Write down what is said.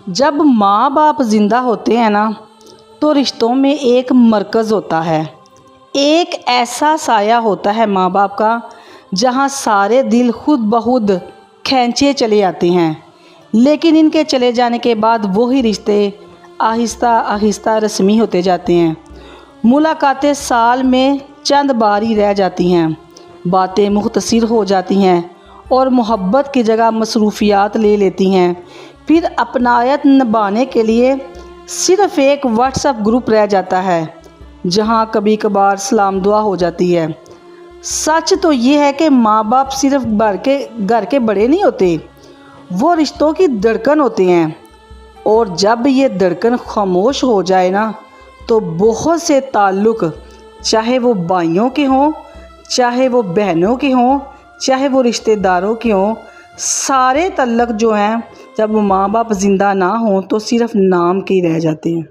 جب ماں باپ زندہ ہوتے ہیں نا تو رشتوں میں ایک مرکز ہوتا ہے، ایک ایسا سایہ ہوتا ہے ماں باپ کا جہاں سارے دل خود بخود کھینچے چلے آتے ہیں، لیکن ان کے چلے جانے کے بعد وہی رشتے آہستہ آہستہ رسمی ہوتے جاتے ہیں۔ ملاقاتیں سال میں چند بار ہی رہ جاتی ہیں، باتیں مختصر ہو جاتی ہیں اور محبت کی جگہ مصروفیات لے لیتی ہیں۔ پھر اپنائیت نبھانے کے لیے صرف ایک واٹس ایپ گروپ رہ جاتا ہے جہاں کبھی کبھار سلام دعا ہو جاتی ہے۔ سچ تو یہ ہے کہ ماں باپ صرف گھر کے بڑے نہیں ہوتے، وہ رشتوں کی دھڑکن ہوتے ہیں، اور جب یہ دھڑکن خاموش ہو جائے نا تو بہت سے تعلق، چاہے وہ بھائیوں کے ہوں، چاہے وہ بہنوں کے ہوں، چاہے وہ رشتہ داروں کے ہوں، سارے تعلق جو ہیں جب وہ ماں باپ زندہ نہ ہوں تو صرف نام کے ہی رہ جاتے ہیں۔